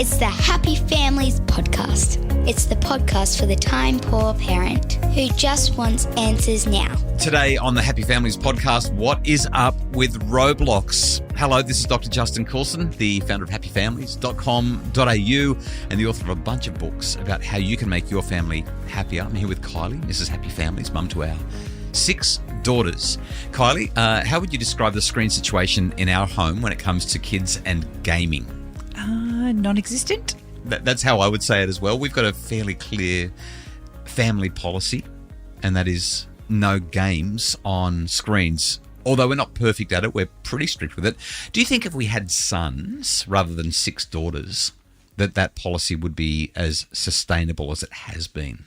It's the Happy Families Podcast. It's the podcast for the time-poor parent who just wants answers now. Today on the Happy Families Podcast, what is up with Roblox? Hello, this is Dr. Justin Coulson, the founder of happyfamilies.com.au and the author of a bunch of books about how you can make your family happier. I'm here with Kylie, Mrs. Happy Families, mum to our 6 daughters. Kylie, how would you describe the screen situation in our home when it comes to kids and gaming? Non-existent. That's how I would say it as well. We've got a fairly clear family policy, and that is no games on screens. Although we're not perfect at it, we're pretty strict with it. Do you think if we had sons rather than 6 daughters, that policy would be as sustainable as it has been?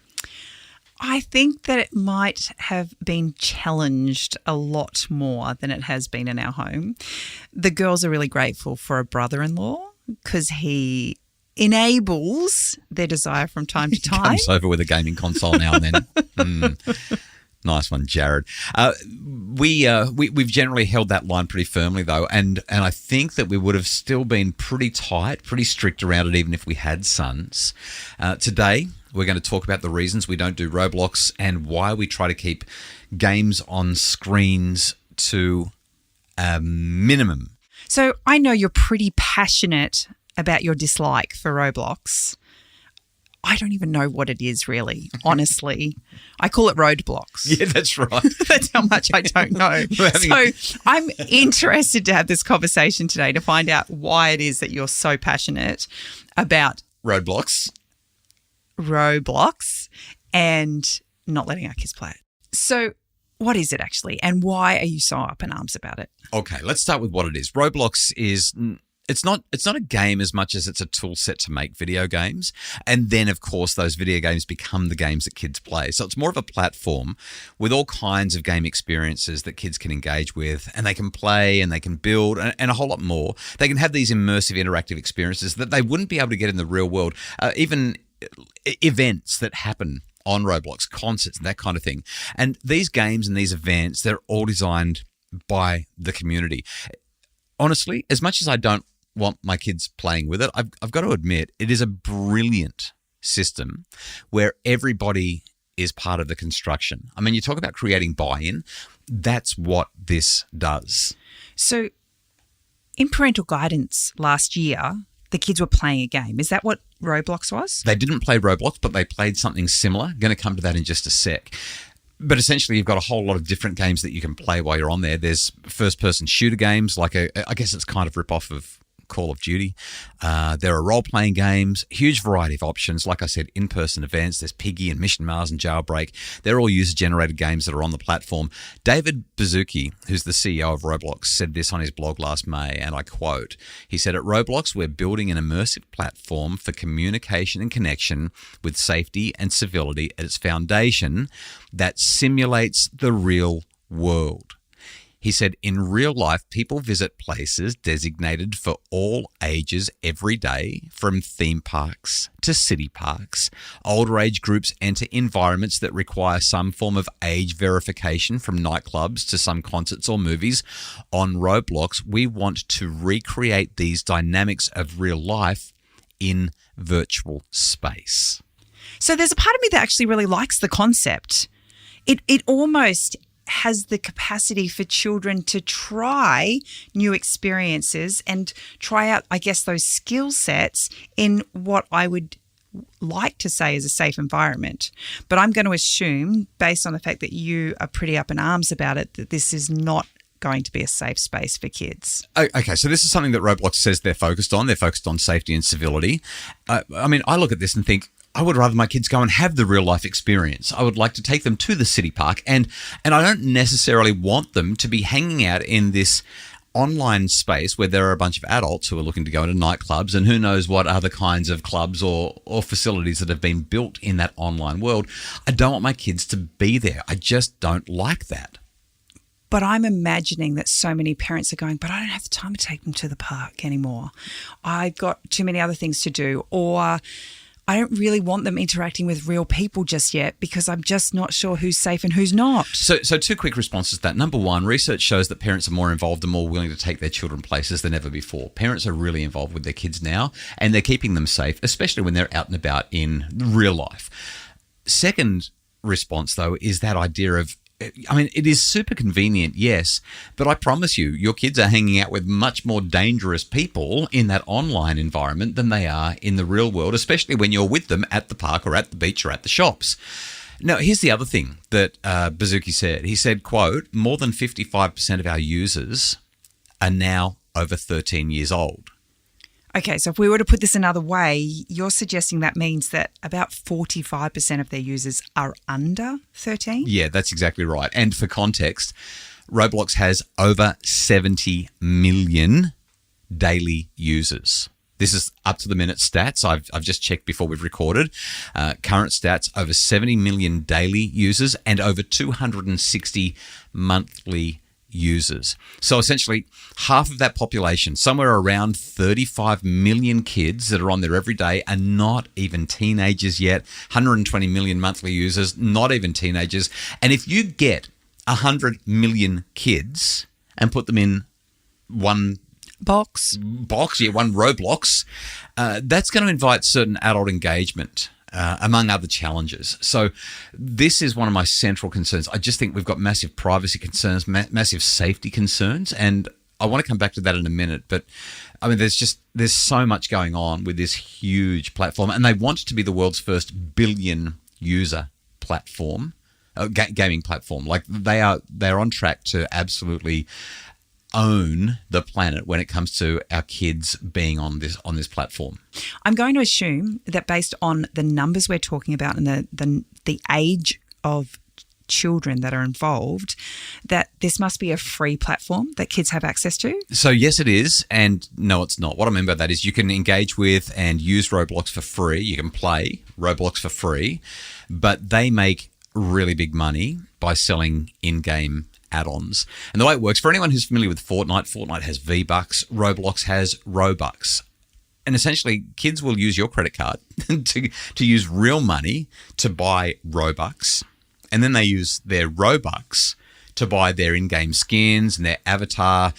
I think that it might have been challenged a lot more than it has been in our home. The girls are really grateful for a brother-in-law because he enables their desire from time to time. Comes over with a gaming console now and then. Nice one, Jared. We've generally held that line pretty firmly, though, and I think that we would have still been pretty tight, pretty strict around it, even if we had sons. Today, we're going to talk about the reasons we don't do Roblox and why we try to keep games on screens to a minimum. So I know you're pretty passionate about your dislike for Roblox. I don't even know what it is really, honestly. I call it roadblocks. Yeah, that's right. That's how much I don't know. So I'm interested to have this conversation today to find out why it is that you're so passionate about Roblox and not letting our kids play it. So what is it actually, and why are you so up in arms about it? Okay, let's start with what it is. Roblox is... It's not a game as much as it's a tool set to make video games. And then, of course, those video games become the games that kids play. So it's more of a platform with all kinds of game experiences that kids can engage with, and they can play and they can build and a whole lot more. They can have these immersive interactive experiences that they wouldn't be able to get in the real world, even events that happen on Roblox, concerts and that kind of thing. And these games and these events, they're all designed by the community. Honestly, as much as I don't want my kids playing with it, I've got to admit it is a brilliant system where everybody is part of the construction. I mean, you talk about creating buy-in. That's what this does. So in parental guidance last year, the kids were playing a game. Is that what Roblox was? They didn't play Roblox, but they played something similar. Going to come to that in just a sec. But essentially, you've got a whole lot of different games that you can play while you're on there. There's first-person shooter games, like I guess it's kind of rip-off of Call of Duty. There are role-playing games, huge variety of options. Like I said, in-person events. There's Piggy and Mission Mars and Jailbreak. They're all user-generated games that are on the platform. David Baszucki, who's the CEO of Roblox, said this on his blog last May, and I quote, he said, "At Roblox, we're building an immersive platform for communication and connection with safety and civility at its foundation that simulates the real world." He said, "In real life, people visit places designated for all ages every day, from theme parks to city parks. Older age groups enter environments that require some form of age verification, from nightclubs to some concerts or movies. On Roblox, we want to recreate these dynamics of real life in virtual space." So there's a part of me that actually really likes the concept. It almost has the capacity for children to try new experiences and try out, I guess, those skill sets in what I would like to say is a safe environment. But I'm going to assume, based on the fact that you are pretty up in arms about it, that this is not going to be a safe space for kids. Okay, so this is something that Roblox says they're focused on. They're focused on safety and civility. I mean, I look at this and think, I would rather my kids go and have the real life experience. I would like to take them to the city park, and I don't necessarily want them to be hanging out in this online space where there are a bunch of adults who are looking to go into nightclubs and who knows what other kinds of clubs or facilities that have been built in that online world. I don't want my kids to be there. I just don't like that. But I'm imagining that so many parents are going, but I don't have the time to take them to the park anymore. I've got too many other things to do, or I don't really want them interacting with real people just yet because I'm just not sure who's safe and who's not. So two quick responses to that. Number one, research shows that parents are more involved and more willing to take their children places than ever before. Parents are really involved with their kids now, and they're keeping them safe, especially when they're out and about in real life. Second response, though, is that idea of, I mean, it is super convenient, yes, but I promise you, your kids are hanging out with much more dangerous people in that online environment than they are in the real world, especially when you're with them at the park or at the beach or at the shops. Now, here's the other thing that Bazuki said. He said, quote, more than 55% of our users are now over 13 years old. Okay, so if we were to put this another way, you're suggesting that means that about 45% of their users are under 13? Yeah, that's exactly right. And for context, Roblox has over 70 million daily users. This is up-to-the-minute stats. I've just checked before we've recorded. Current stats, over 70 million daily users and over 260 monthly users. So essentially, half of that population, somewhere around 35 million kids that are on there every day, are not even teenagers yet. 120 million monthly users, not even teenagers. And if you get 100 million kids and put them in one box, one Roblox, that's going to invite certain adult engagement. Among other challenges. So this is one of my central concerns. I just think we've got massive privacy concerns, massive safety concerns, and I want to come back to that in a minute. But I mean, there's so much going on with this huge platform, and they want it to be the world's first billion user platform, gaming platform. Like they're on track to absolutely own the planet when it comes to our kids being on this platform. I'm going to assume that based on the numbers we're talking about and the age of children that are involved, that this must be a free platform that kids have access to? So yes, it is, and no, it's not. What I mean by that is you can engage with and use Roblox for free. You can play Roblox for free, but they make really big money by selling in-game add-ons. And the way it works, for anyone who's familiar with Fortnite has V-Bucks, Roblox has Robux. And essentially, kids will use your credit card to use real money to buy Robux. And then they use their Robux to buy their in-game skins and their avatar,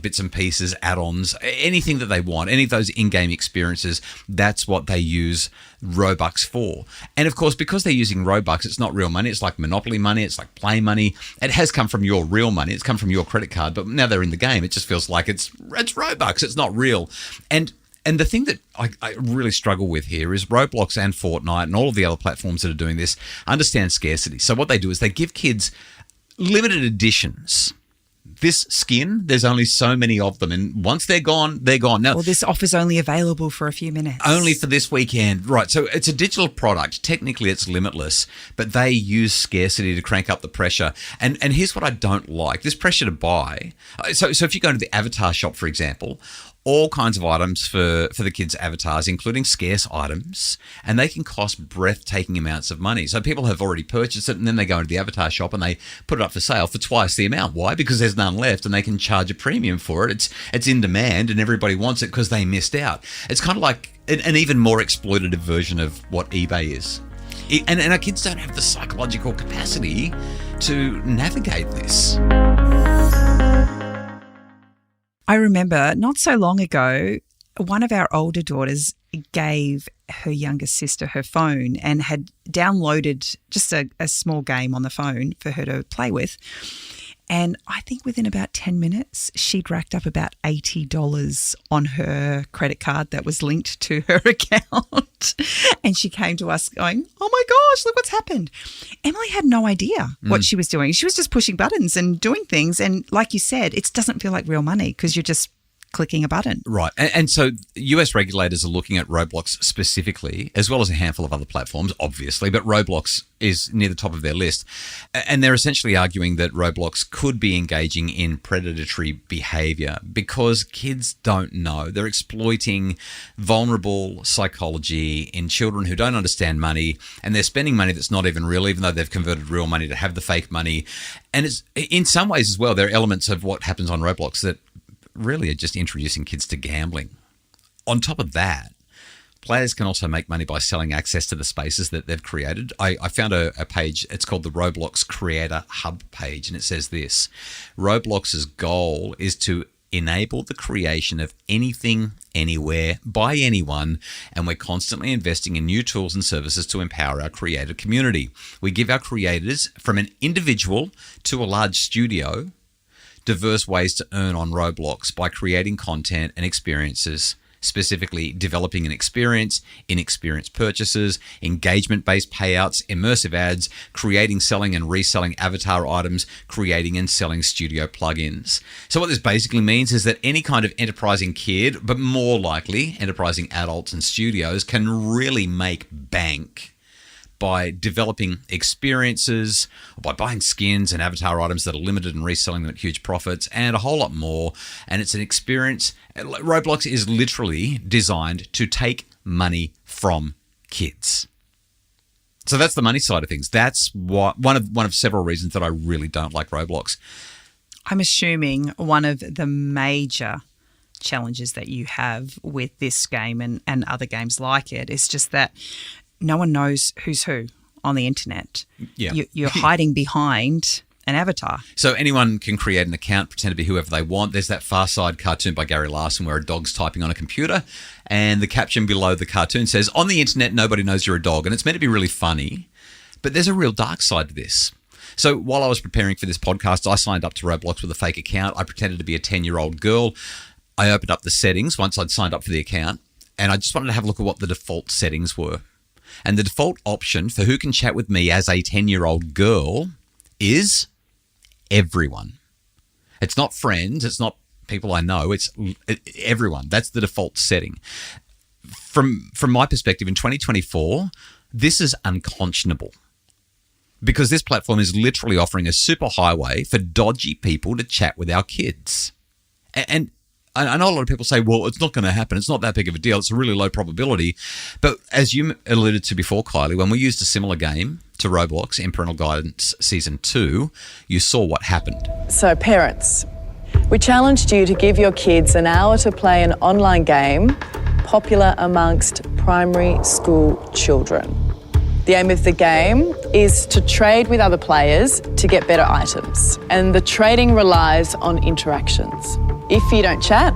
bits and pieces, add-ons, anything that they want, any of those in-game experiences, that's what they use Robux for. And of course, because they're using Robux, it's not real money. It's like Monopoly money. It's like play money. It has come from your real money. It's come from your credit card. But now they're in the game. It just feels like it's Robux. It's not real. And the thing that I really struggle with here is Roblox and Fortnite and all of the other platforms that are doing this understand scarcity. So what they do is they give kids limited editions. This skin, there's only so many of them, and once they're gone, they're gone. Now, well, this offer's only available for a few minutes. Only for this weekend. Right, so it's a digital product. Technically, it's limitless, but they use scarcity to crank up the pressure. And here's what I don't like. This pressure to buy. So if you go to the avatar shop, for example, all kinds of items for the kids' avatars, including scarce items, and they can cost breathtaking amounts of money. So people have already purchased it, and then they go into the avatar shop and they put it up for sale for twice the amount. Why? Because there's none left, and they can charge a premium for it. It's in demand, and everybody wants it because they missed out. It's kind of like an even more exploitative version of what eBay is. And our kids don't have the psychological capacity to navigate this. I remember not so long ago, one of our older daughters gave her younger sister her phone and had downloaded just a small game on the phone for her to play with. And I think within about 10 minutes, she'd racked up about $80 on her credit card that was linked to her account. And she came to us going, oh my gosh, look what's happened. Emily had no idea what she was doing. She was just pushing buttons and doing things. And like you said, it doesn't feel like real money because you're just clicking a button. Right. And so US regulators are looking at Roblox specifically, as well as a handful of other platforms, obviously, but Roblox is near the top of their list. And they're essentially arguing that Roblox could be engaging in predatory behavior because kids don't know. They're exploiting vulnerable psychology in children who don't understand money, and they're spending money that's not even real, even though they've converted real money to have the fake money. And it's, in some ways as well, there are elements of what happens on Roblox that really are just introducing kids to gambling. On top of that, Players can also make money by selling access to the spaces that they've created. I found a page, it's called the Roblox Creator Hub page, and it says this: Roblox's goal is to enable the creation of anything, anywhere, by anyone, and we're constantly investing in new tools and services to empower our creator community. We give our creators, from an individual to a large studio, diverse ways to earn on Roblox by creating content and experiences, specifically developing an experience, in-experience purchases, engagement-based payouts, immersive ads, creating, selling, and reselling avatar items, creating and selling studio plugins. So what this basically means is that any kind of enterprising kid, but more likely enterprising adults and studios, can really make bank by developing experiences, or by buying skins and avatar items that are limited and reselling them at huge profits, and a whole lot more. And it's an experience. Roblox is literally designed to take money from kids. So that's the money side of things. That's what one of several reasons that I really don't like Roblox. I'm assuming one of the major challenges that you have with this game and other games like it is just that no one knows who's who on the internet. Yeah. You're hiding behind an avatar. So anyone can create an account, pretend to be whoever they want. There's that Far Side cartoon by Gary Larson where a dog's typing on a computer, and the caption below the cartoon says, "On the internet, nobody knows you're a dog." And it's meant to be really funny, but there's a real dark side to this. So while I was preparing for this podcast, I signed up to Roblox with a fake account. I pretended to be a 10-year-old girl. I opened up the settings once I'd signed up for the account, and I just wanted to have a look at what the default settings were. And the default option for who can chat with me as a 10-year-old girl is everyone. It's not friends. It's not people I know. It's everyone. That's the default setting. From my perspective, in 2024, this is unconscionable, because this platform is literally offering a super highway for dodgy people to chat with our kids. And I know a lot of people say, well, it's not going to happen. It's not that big of a deal. It's a really low probability. But as you alluded to before, Kylie, when we used a similar game to Roblox in Parental Guidance Season 2, you saw what happened. So parents, we challenged you to give your kids an hour to play an online game popular amongst primary school children. The aim of the game is to trade with other players to get better items, and the trading relies on interactions. If you don't chat,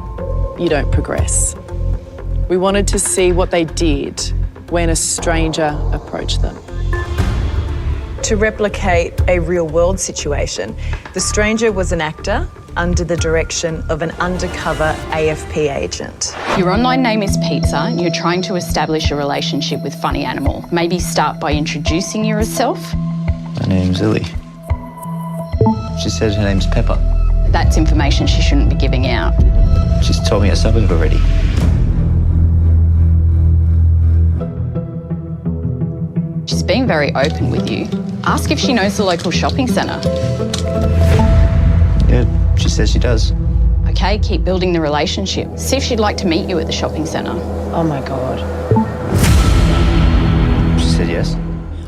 you don't progress. We wanted to see what they did when a stranger approached them. To replicate a real-world situation, the stranger was an actor under the direction of an undercover AFP agent. Your online name is Pizza and you're trying to establish a relationship with Funny Animal. Maybe start by introducing yourself. My name's Lily. She said her name's Pepper. That's information she shouldn't be giving out. She's told me a suburb already. She's being very open with you. Ask if she knows the local shopping centre. Yeah, she says she does. Okay, keep building the relationship. See if she'd like to meet you at the shopping centre. Oh my God. She said yes.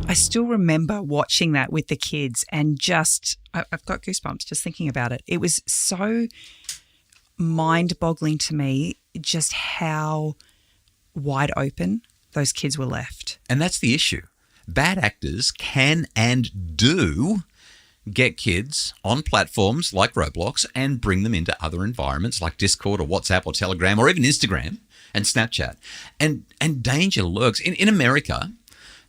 I still remember watching that with the kids and just, I've got goosebumps just thinking about it. It was so mind-boggling to me just how wide open those kids were left. And that's the issue. Bad actors can and do get kids on platforms like Roblox and bring them into other environments like Discord or WhatsApp or Telegram or even Instagram and Snapchat. And danger lurks. In America,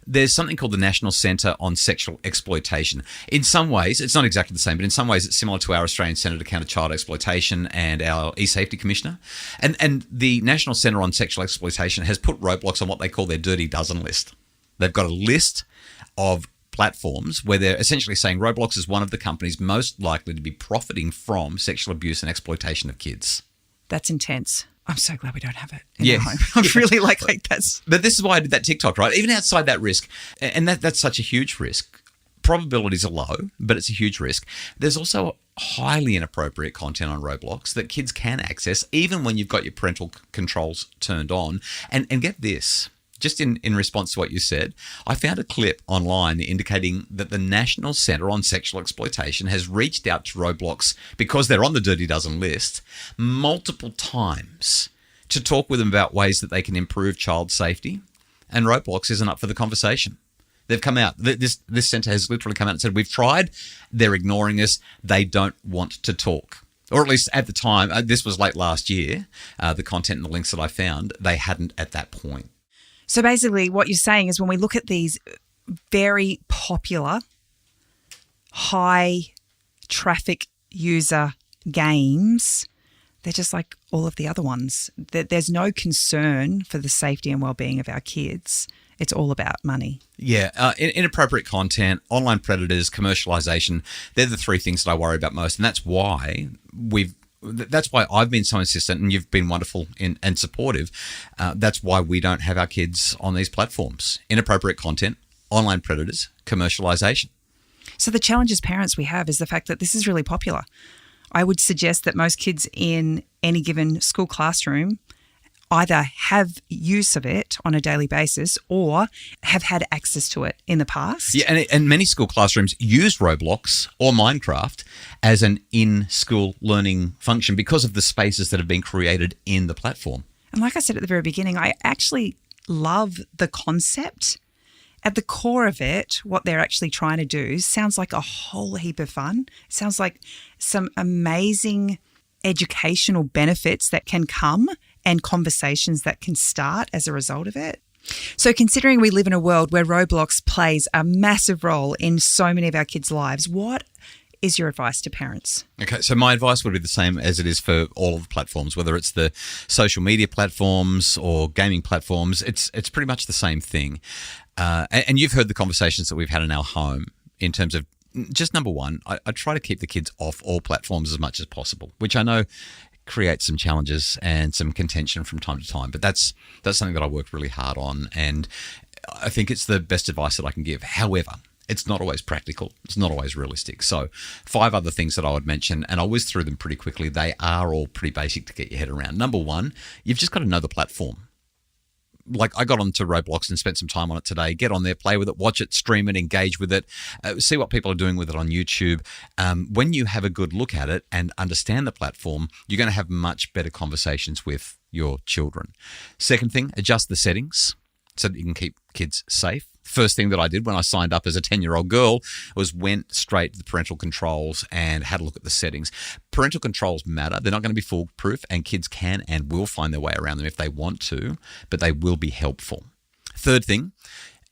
there's something called the National Centre on Sexual Exploitation. In some ways, it's not exactly the same, but in some ways it's similar to our Australian Centre to Counter Child Exploitation and our E-Safety Commissioner. And the National Centre on Sexual Exploitation has put Roblox on what they call their Dirty Dozen list. They've got a list of platforms where they're essentially saying Roblox is one of the companies most likely to be profiting from sexual abuse and exploitation of kids. That's intense. I'm so glad we don't have it in Yeah. our home. I'm really like that's... But this is why I did that TikTok, right? Even outside that risk, and that's such a huge risk. Probabilities are low, but it's a huge risk. There's also highly inappropriate content on Roblox that kids can access even when you've got your parental controls turned on. And get this, just in response to what you said, I found a clip online indicating that the National Centre on Sexual Exploitation has reached out to Roblox, because they're on the Dirty Dozen list, multiple times to talk with them about ways that they can improve child safety, and Roblox isn't up for the conversation. They've come out. This centre has literally come out and said, we've tried. They're ignoring us. They don't want to talk. Or at least at the time, this was late last year, the content and the links that I found, they hadn't at that point. So basically what you're saying is when we look at these very popular, high traffic user games, they're just like all of the other ones. There's no concern for the safety and well-being of our kids. It's all about money. Yeah, inappropriate content, online predators, commercialisation, they're the three things that I worry about most. And that's why I've been so insistent, and you've been wonderful and supportive. That's why we don't have our kids on these platforms. Inappropriate content, online predators, commercialisation. So the challenge as parents we have is the fact that this is really popular. I would suggest that most kids in any given school classroom either have use of it on a daily basis or have had access to it in the past. Yeah, and many school classrooms use Roblox or Minecraft as an in-school learning function because of the spaces that have been created in the platform. And like I said at the very beginning, I actually love the concept. At the core of it, what they're actually trying to do sounds like a whole heap of fun. It sounds like some amazing educational benefits that can come and conversations that can start as a result of it. So considering we live in a world where Roblox plays a massive role in so many of our kids' lives, what is your advice to parents? Okay, so my advice would be the same as it is for all of the platforms, whether it's the social media platforms or gaming platforms. It's pretty much the same thing. And you've heard the conversations that we've had in our home in terms of just number one, I try to keep the kids off all platforms as much as possible, which I know creates some challenges and some contention from time to time. But that's something that I work really hard on, and I think it's the best advice that I can give. However, it's not always practical. It's not always realistic. So 5 other things that I would mention, and I whiz through them pretty quickly. They are all pretty basic to get your head around. Number one, you've just got to know the platform. Like I got onto Roblox and spent some time on it today. Get on there, play with it, watch it, stream it, engage with it, see what people are doing with it on YouTube. When you have a good look at it and understand the platform, you're going to have much better conversations with your children. Second thing, adjust the settings so that you can keep kids safe. First thing that I did when I signed up as a 10-year-old girl was went straight to the parental controls and had a look at the settings. Parental controls matter. They're not going to be foolproof, and kids can and will find their way around them if they want to, but they will be helpful. Third thing,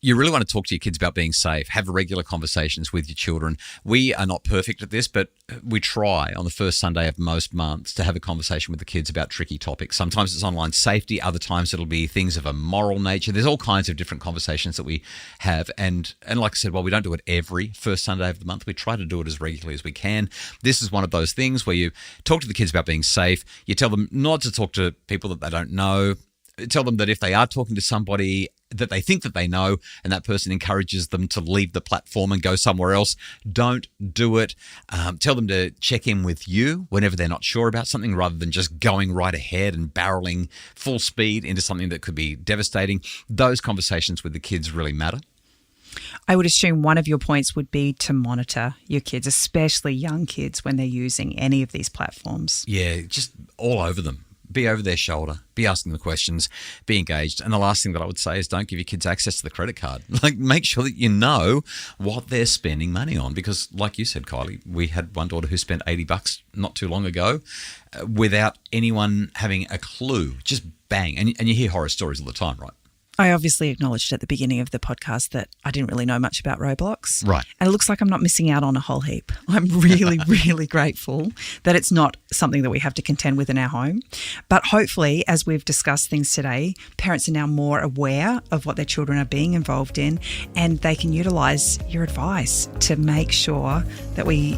you really want to talk to your kids about being safe. Have regular conversations with your children. We are not perfect at this, but we try on the first Sunday of most months to have a conversation with the kids about tricky topics. Sometimes it's online safety. Other times it'll be things of a moral nature. There's all kinds of different conversations that we have. And like I said, while we don't do it every first Sunday of the month, we try to do it as regularly as we can. This is one of those things where you talk to the kids about being safe. You tell them not to talk to people that they don't know. Tell them that if they are talking to somebody that they think that they know and that person encourages them to leave the platform and go somewhere else, don't do it. Tell them to check in with you whenever they're not sure about something rather than just going right ahead and barreling full speed into something that could be devastating. Those conversations with the kids really matter. I would assume one of your points would be to monitor your kids, especially young kids, when they're using any of these platforms. Yeah, just all over them. Be over their shoulder, be asking them questions, be engaged. And the last thing that I would say is don't give your kids access to the credit card. Like, make sure that you know what they're spending money on. Because like you said, Kylie, we had one daughter who spent $80 not too long ago without anyone having a clue. Just bang. And you hear horror stories all the time, right? I obviously acknowledged at the beginning of the podcast that I didn't really know much about Roblox. Right. And it looks like I'm not missing out on a whole heap. I'm really, really grateful that it's not something that we have to contend with in our home. But hopefully, as we've discussed things today, parents are now more aware of what their children are being involved in, and they can utilise your advice to make sure that we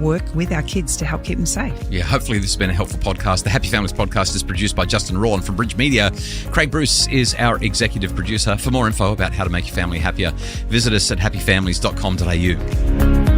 work with our kids to help keep them safe. Yeah, hopefully this has been a helpful podcast. The Happy Families podcast is produced by Justin Raw and from Bridge Media. Craig Bruce is our executive producer. For more info about how to make your family happier, visit us at happyfamilies.com.au.